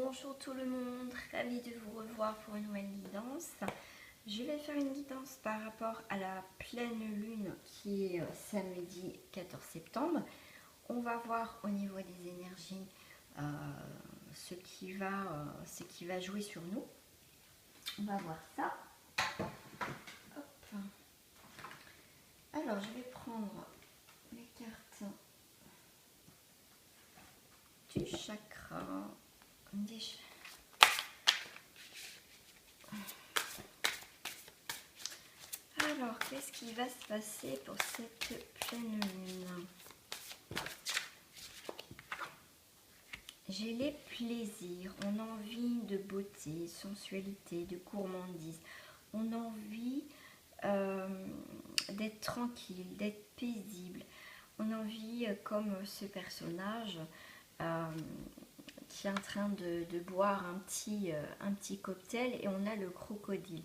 Bonjour tout le monde, ravie de vous revoir pour une nouvelle guidance. Je vais faire une guidance par rapport à la pleine lune qui est samedi 14 septembre. On va voir au niveau des énergies ce qui va jouer sur nous. On va voir ça. Hop. Alors je vais prendre les cartes du chakra. Alors, qu'est-ce qui va se passer pour cette pleine lune? J'ai les plaisirs, on a envie de beauté, sensualité, de gourmandise. On a envie d'être tranquille, d'être paisible. On a envie, comme ce personnage qui est en train de boire un petit cocktail, et on a le crocodile.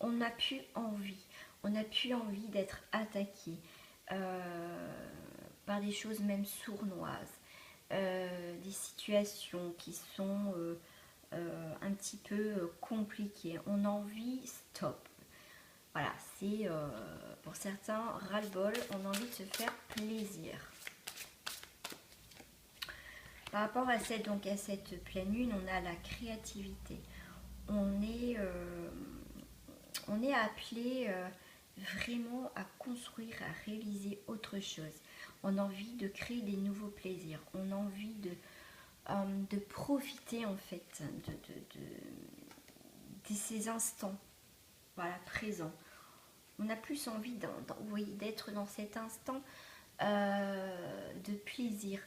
On n'a plus envie d'être attaqué par des choses même sournoises, des situations qui sont un petit peu compliquées. On a envie stop. Voilà, c'est pour certains ras-le-bol, on a envie de se faire plaisir. Par rapport à cette pleine lune, on a la créativité. On est appelé vraiment à construire, à réaliser autre chose. On a envie de créer des nouveaux plaisirs. On a envie de profiter en fait de ces instants, voilà, présents. On a plus envie d'être dans cet instant de plaisir,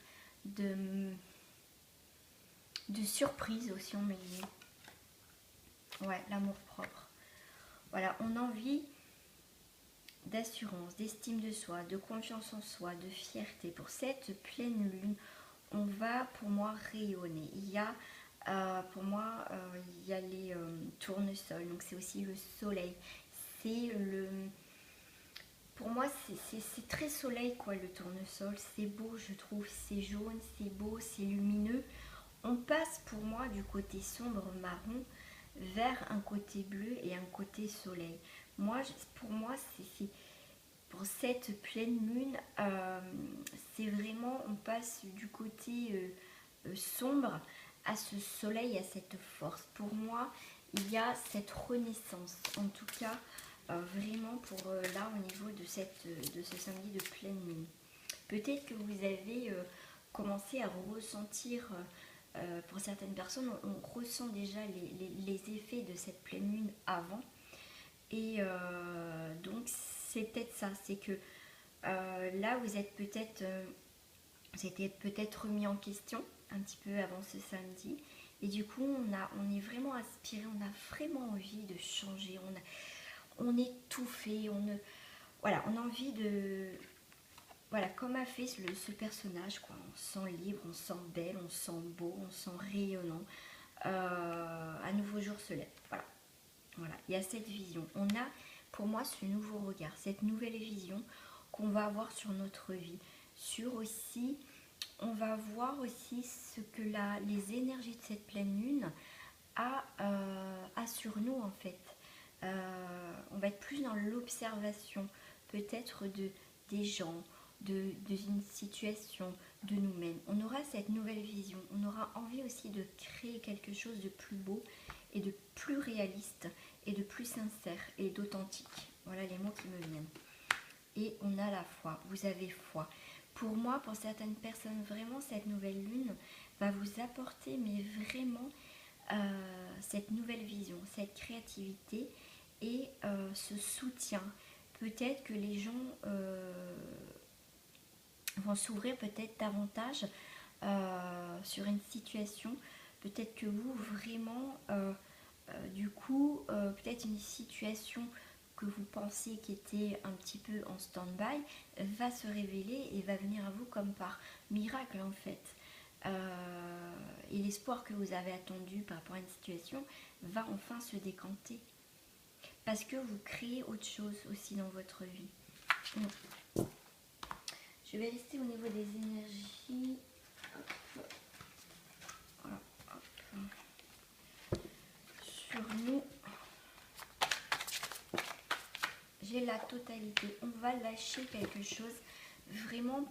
de surprise aussi, on met le mot. Ouais, l'amour propre. Voilà, on a envie d'assurance, d'estime de soi, de confiance en soi, de fierté. Pour cette pleine lune, on va pour moi rayonner. Il y a pour moi il y a les tournesols, donc c'est aussi le soleil. Pour moi c'est très soleil quoi, le tournesol. C'est beau, je trouve, c'est jaune, c'est beau, c'est lumineux. On passe pour moi du côté sombre marron vers un côté bleu et un côté soleil. Pour moi, pour cette pleine lune, c'est vraiment, on passe du côté sombre à ce soleil, à cette force. Pour moi, il y a cette renaissance, en tout cas, vraiment pour là, au niveau de ce samedi de pleine lune. Peut-être que vous avez commencé à ressentir... pour certaines personnes, on ressent déjà les effets de cette pleine lune avant. Et donc, c'est peut-être ça. C'est que là, vous êtes peut-être... c'était peut-être remis en question un petit peu avant ce samedi. Et du coup, on est vraiment inspiré. On a vraiment envie de changer. On étouffe. Voilà, on a envie de... Voilà, comme a fait ce personnage, quoi. On se sent libre, on se sent belle, on se sent beau, on se sent rayonnant. Un nouveau jour se lève. Voilà, il y a cette vision. On a, pour moi, ce nouveau regard, cette nouvelle vision qu'on va avoir sur notre vie. On va voir aussi ce que les énergies de cette pleine lune a sur nous, en fait. On va être plus dans l'observation, peut-être des gens, d'une situation, de nous-mêmes. On aura cette nouvelle vision. On aura envie aussi de créer quelque chose de plus beau et de plus réaliste et de plus sincère et d'authentique. Voilà les mots qui me viennent. Et on a la foi. Vous avez foi. Pour moi, pour certaines personnes, vraiment, cette nouvelle lune va vous apporter, mais vraiment, cette nouvelle vision, cette créativité et ce soutien. Peut-être que les gens vont s'ouvrir peut-être davantage sur une situation. Peut-être que vous, vraiment, du coup, peut-être une situation que vous pensez qui était un petit peu en stand-by va se révéler et va venir à vous comme par miracle, en fait. Et l'espoir que vous avez attendu par rapport à une situation va enfin se décanter. Parce que vous créez autre chose aussi dans votre vie. Je vais rester au niveau des énergies. Hop. Voilà, hop. la totalité. On va lâcher quelque chose vraiment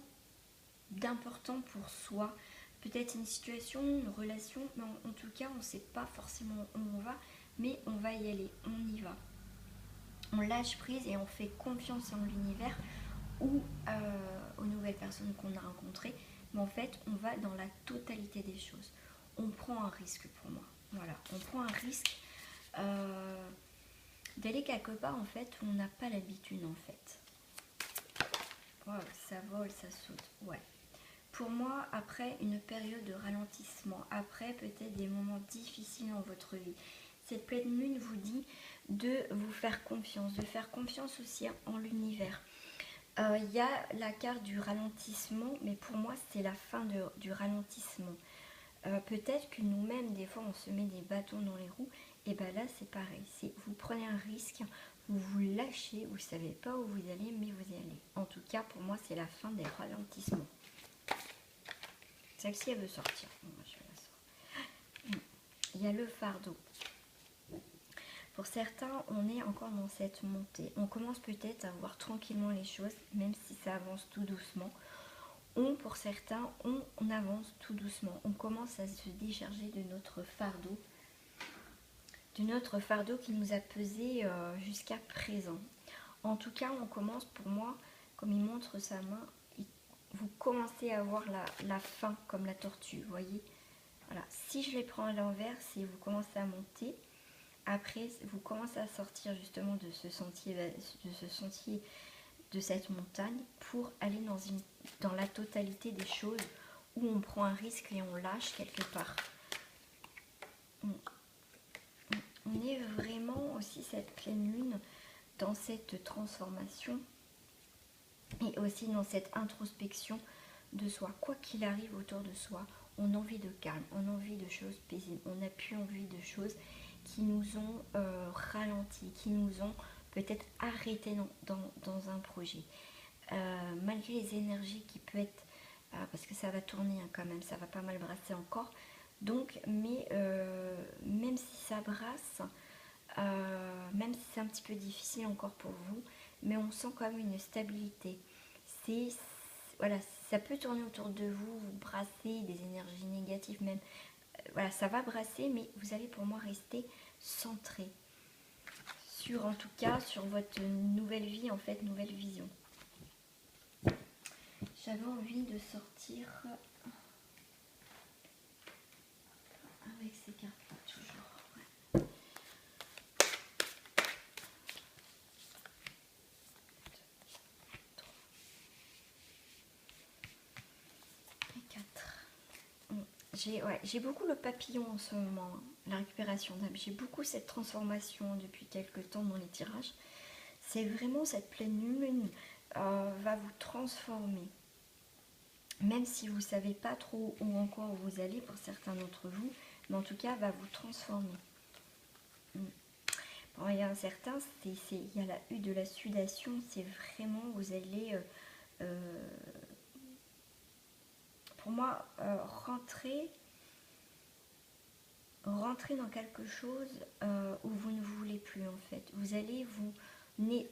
d'important pour soi. Peut-être une situation, une relation, mais en tout cas, on ne sait pas forcément où on va, mais on va y aller, on y va. On lâche prise et on fait confiance en l'univers ou aux nouvelles personnes qu'on a rencontrées. Mais en fait, on va dans la totalité des choses. On prend un risque pour moi. Voilà, on prend un risque d'aller quelque part en fait où on n'a pas l'habitude en fait. Wow, ça vole, ça saute. Ouais. Pour moi, après une période de ralentissement, après peut-être des moments difficiles dans votre vie, cette pleine lune vous dit de vous faire confiance, de faire confiance aussi en l'univers. Il y a la carte du ralentissement, mais pour moi, c'est la fin du ralentissement. Peut-être que nous-mêmes, des fois, on se met des bâtons dans les roues, et bien là, c'est pareil. Vous prenez un risque, vous vous lâchez, vous ne savez pas où vous allez, mais vous y allez. En tout cas, pour moi, c'est la fin des ralentissements. Celle-ci, elle veut sortir. Bon, je vais la sortir. Il y a le fardeau. Pour certains, on est encore dans cette montée. On commence peut-être à voir tranquillement les choses, même si ça avance tout doucement. Pour certains, on avance tout doucement. On commence à se décharger de notre fardeau. De notre fardeau qui nous a pesé jusqu'à présent. En tout cas, on commence, pour moi, comme il montre sa main, vous commencez à voir la fin comme la tortue, vous voyez. Voilà. Si je les prends à l'envers, c'est vous commencez à monter. Après, vous commencez à sortir justement de ce sentier, de cette montagne, pour aller dans la totalité des choses où on prend un risque et on lâche quelque part. On est vraiment aussi cette pleine lune dans cette transformation et aussi dans cette introspection de soi. Quoi qu'il arrive autour de soi, on a envie de calme, on a envie de choses paisibles, on n'a plus envie de choses qui nous ont ralenti, qui nous ont peut-être arrêté dans un projet. Malgré les énergies qui peuvent être, parce que ça va tourner quand même, ça va pas mal brasser encore, donc, mais même si ça brasse, même si c'est un petit peu difficile encore pour vous, mais on sent quand même une stabilité. Voilà, ça peut tourner autour de vous, vous brasser des énergies négatives même. Voilà, ça va brasser, mais vous allez pour moi rester centré sur, en tout cas, sur votre nouvelle vie, en fait, nouvelle vision. J'avais envie de sortir avec ces cartes-là, toujours. Ouais. Et 4. J'ai beaucoup le papillon en ce moment, hein, la récupération d'âme. J'ai beaucoup cette transformation depuis quelques temps dans les tirages. C'est vraiment cette pleine lune va vous transformer. Même si vous ne savez pas trop où encore vous allez pour certains d'entre vous, mais en tout cas va vous transformer. Bon, il y a un certain, il y a eu de la sudation, c'est vraiment, vous allez, pour moi, rentrer dans quelque chose où vous ne voulez plus en fait. Vous allez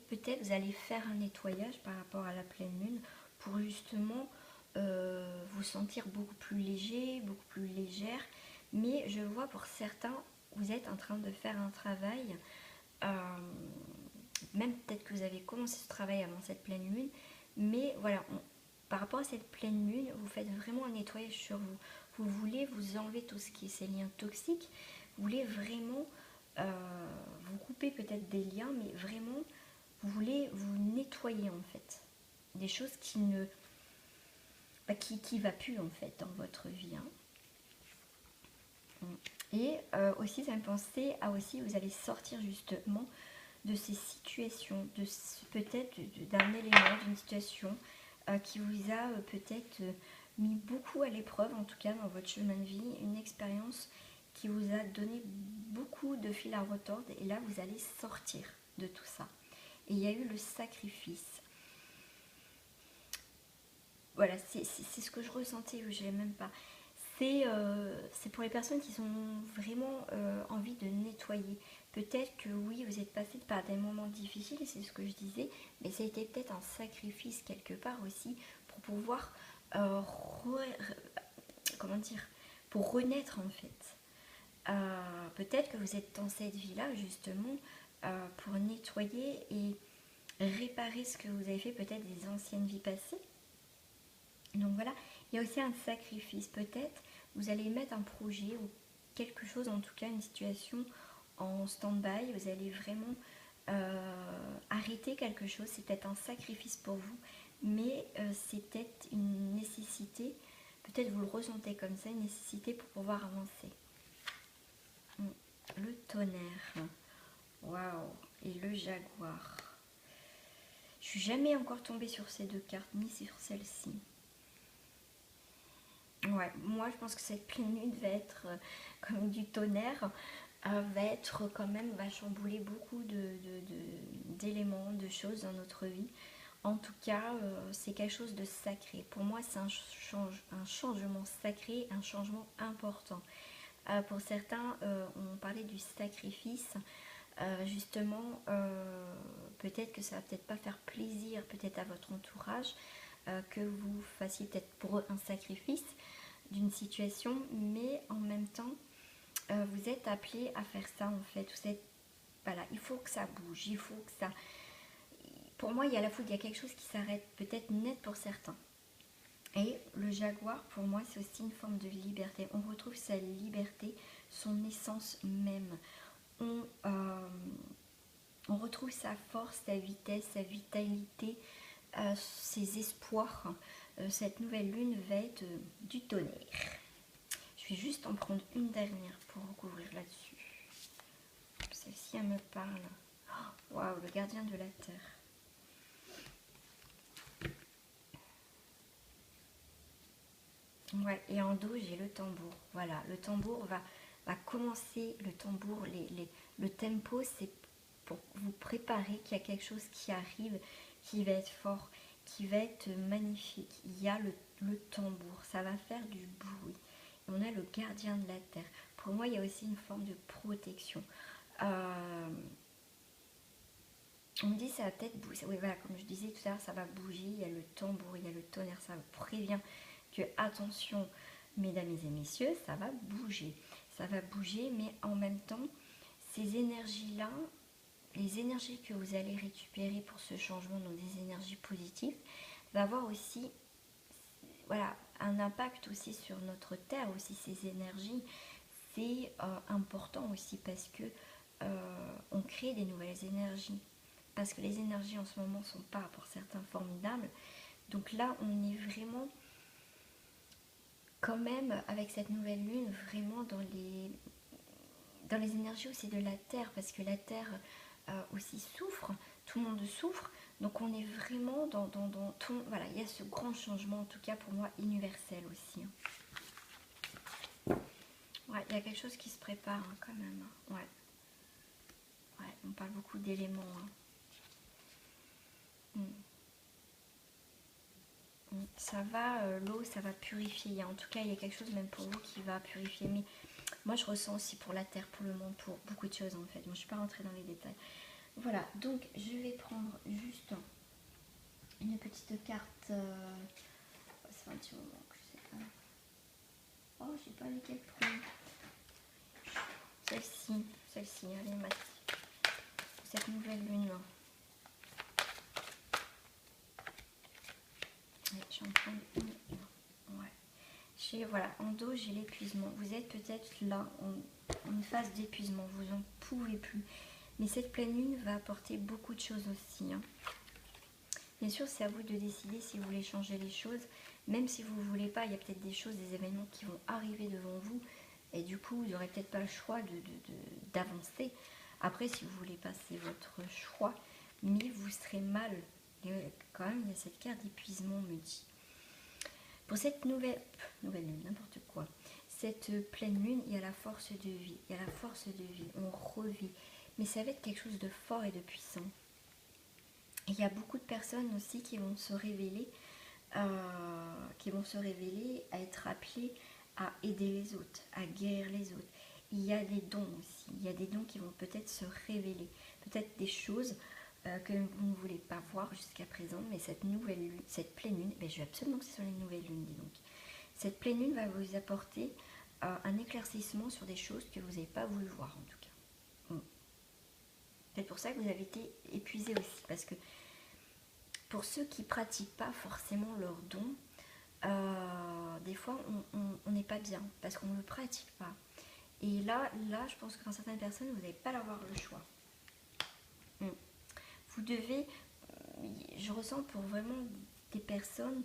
peut-être vous allez faire un nettoyage par rapport à la pleine lune pour justement vous sentir beaucoup plus léger, beaucoup plus légère. Mais je vois pour certains, vous êtes en train de faire un travail, même peut-être que vous avez commencé ce travail avant cette pleine lune, mais voilà, par rapport à cette pleine lune, vous faites vraiment un nettoyage sur vous. Vous voulez vous enlever tout ce qui est ces liens toxiques, vous voulez vraiment vous couper peut-être des liens, mais vraiment, vous voulez vous nettoyer en fait. Des choses qui ne va plus en fait dans votre vie. Hein. Et aussi, ça me pensait à aussi, vous allez sortir justement de ces situations, peut-être d'un élément, d'une situation qui vous a peut-être mis beaucoup à l'épreuve, en tout cas dans votre chemin de vie, une expérience qui vous a donné beaucoup de fil à retordre, et là vous allez sortir de tout ça. Et il y a eu le sacrifice. Voilà, c'est ce que je ressentais, je n'ai même pas. c'est pour les personnes qui ont vraiment envie de nettoyer. Peut-être que oui, vous êtes passé par des moments difficiles, c'est ce que je disais, mais ça a été peut-être un sacrifice quelque part aussi pour pouvoir, comment dire, pour renaître en fait. Peut-être que vous êtes dans cette vie-là justement pour nettoyer et réparer ce que vous avez fait peut-être des anciennes vies passées. Donc voilà, il y a aussi un sacrifice. Peut-être vous allez mettre un projet ou quelque chose, en tout cas une situation en stand-by. Vous allez vraiment arrêter quelque chose. C'est peut-être un sacrifice pour vous, mais c'est peut-être une nécessité. Peut-être vous le ressentez comme ça, une nécessité pour pouvoir avancer. Le tonnerre. Waouh. Et le jaguar. Je suis jamais encore tombée sur ces deux cartes, ni sur celle-ci. Ouais, moi je pense que cette pleine lune va être comme du tonnerre, va être quand même, va chambouler beaucoup d'éléments, de choses dans notre vie. En tout cas, c'est quelque chose de sacré. Pour moi, c'est un changement sacré, un changement important. Pour certains, on parlait du sacrifice. Justement, peut-être que ça va peut-être pas faire plaisir peut-être à votre entourage, que vous fassiez peut-être pour eux un sacrifice d'une situation, mais en même temps, vous êtes appelé à faire ça en fait. Vous êtes, voilà, il faut que ça bouge, il faut que ça... Pour moi, il y a la foule, il y a quelque chose qui s'arrête peut-être net pour certains. Et le jaguar, pour moi, c'est aussi une forme de liberté. On retrouve sa liberté, son essence même. On retrouve sa force, sa vitesse, sa vitalité, ses espoirs. Cette nouvelle lune va être du tonnerre. Je vais juste en prendre une dernière pour recouvrir là-dessus. Celle-ci, elle me parle. Waouh, le gardien de la terre. Ouais, et en dos, j'ai le tambour. Voilà, le tambour va commencer. Le tambour, le tempo, c'est pour vous préparer qu'il y a quelque chose qui arrive, qui va être fort, qui va être magnifique. Il y a le tambour, ça va faire du bruit. Et on a le gardien de la terre. Pour moi, il y a aussi une forme de protection. On me dit ça va peut-être bouger. Oui, voilà, comme je disais tout à l'heure, ça va bouger. Il y a le tambour, il y a le tonnerre, ça prévient que, attention, mesdames et messieurs, ça va bouger. Ça va bouger, mais en même temps, ces énergies-là, les énergies que vous allez récupérer pour ce changement, donc des énergies positives, va avoir aussi, voilà, un impact aussi sur notre terre, aussi ces énergies. C'est important aussi parce que on crée des nouvelles énergies. Parce que les énergies en ce moment ne sont pas pour certains formidables. Donc là, on est vraiment quand même avec cette nouvelle lune vraiment dans les énergies aussi de la terre, parce que la terre aussi souffre, tout le monde souffre, donc on est vraiment dans tout, voilà, il y a ce grand changement, en tout cas pour moi universel aussi. Ouais, il y a quelque chose qui se prépare hein, quand même. Ouais, on parle beaucoup d'éléments. Ça va, l'eau, ça va purifier. En tout cas, il y a quelque chose même pour vous qui va purifier. Mais moi, je ressens aussi pour la terre, pour le monde, pour beaucoup de choses en fait. Moi, je ne suis pas rentrée dans les détails. Voilà, donc je vais prendre juste une petite carte. Ça fait un petit moment que je sais pas. Oh, je sais pas lesquelles prendre. Celle-ci, allez, Mathie. Cette nouvelle lune. Je vais en prendre une. Ouais. Voilà, en dos, j'ai l'épuisement. Vous êtes peut-être là, en une phase d'épuisement. Vous n'en pouvez plus. Mais cette pleine lune va apporter beaucoup de choses aussi. Hein. Bien sûr, c'est à vous de décider si vous voulez changer les choses. Même si vous ne voulez pas, il y a peut-être des choses, des événements qui vont arriver devant vous. Et du coup, vous n'aurez peut-être pas le choix d'avancer. Après, si vous voulez pas, c'est votre choix. Mais vous serez mal. Et quand même, il y a cette carte d'épuisement, me dit. Pour cette nouvelle lune, n'importe quoi. Cette pleine lune, il y a la force de vie. Il y a la force de vie. On revit. Mais ça va être quelque chose de fort et de puissant. Il y a beaucoup de personnes aussi qui vont se révéler, à être appelées à aider les autres, à guérir les autres. Il y a des dons aussi, il y a des dons qui vont peut-être se révéler, peut-être des choses que vous ne voulez pas voir jusqu'à présent, mais cette nouvelle lune, cette pleine lune, je veux absolument que ce soit une nouvelle lune, dis donc. Cette pleine lune va vous apporter un éclaircissement sur des choses que vous n'avez pas voulu voir en tout cas. C'est pour ça que vous avez été épuisé aussi, parce que pour ceux qui ne pratiquent pas forcément leurs dons, des fois on n'est pas bien parce qu'on ne le pratique pas. Et là, je pense que dans certaines personnes, vous n'allez pas avoir le choix. Vous devez, je ressens pour vraiment des personnes,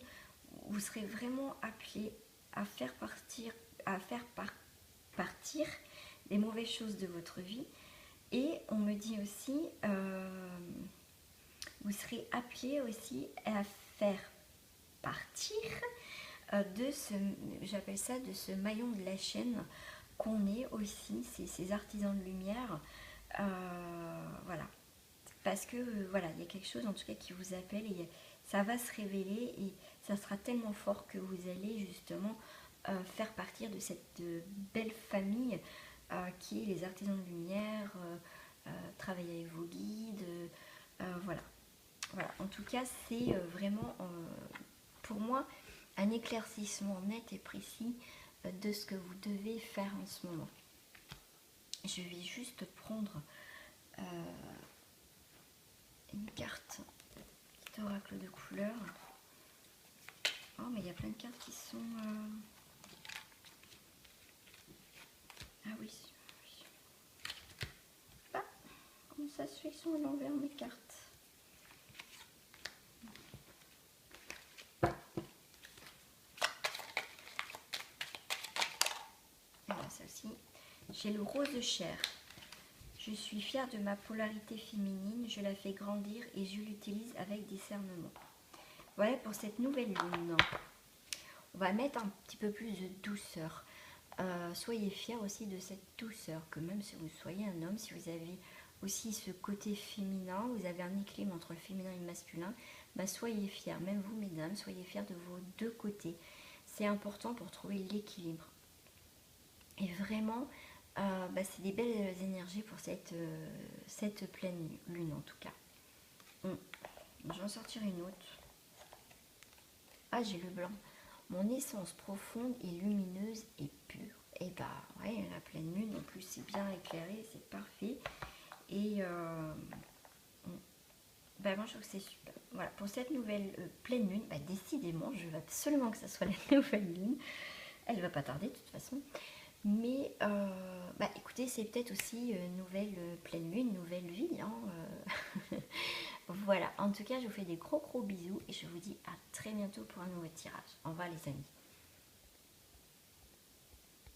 vous serez vraiment appelés à faire partir les mauvaises choses de votre vie. Et on me dit aussi, vous serez appelés aussi à faire partir de ce, j'appelle ça, de ce maillon de la chaîne qu'on est aussi, ces artisans de lumière. Voilà. Parce que voilà, il y a quelque chose en tout cas qui vous appelle et ça va se révéler et ça sera tellement fort que vous allez justement faire partir de cette belle famille qui est les artisans de lumière, travailler avec vos guides, voilà. Voilà. En tout cas, c'est vraiment pour moi un éclaircissement net et précis de ce que vous devez faire en ce moment. Je vais juste prendre une carte, petit oracle de couleur. Oh, mais il y a plein de cartes qui sont... Ah oui. Ah, comment ça se fait qu'ils sont à l'envers mes cartes? Voilà, celle-ci. J'ai le rose de chair. Je suis fière de ma polarité féminine, je la fais grandir et je l'utilise avec discernement. Voilà pour cette nouvelle lune. On va mettre un petit peu plus de douceur. Soyez fiers aussi de cette douceur, que même si vous soyez un homme, si vous avez aussi ce côté féminin, vous avez un équilibre entre le féminin et le masculin, soyez fiers, même vous mesdames, soyez fiers de vos deux côtés. C'est important pour trouver l'équilibre. Et vraiment, c'est des belles énergies pour cette pleine lune en tout cas. Je vais en sortir une autre. Ah, j'ai le blanc. Mon essence profonde et lumineuse et pure. Et ouais, la pleine lune en plus c'est bien éclairé, c'est parfait. Et moi je trouve que c'est super. Voilà, pour cette nouvelle pleine lune, décidément, je veux absolument que ça soit la nouvelle lune. Elle va pas tarder de toute façon. Mais écoutez, c'est peut-être aussi une nouvelle pleine lune, nouvelle vie. Voilà, en tout cas, je vous fais des gros bisous et je vous dis à très bientôt pour un nouveau tirage. Au revoir les amis.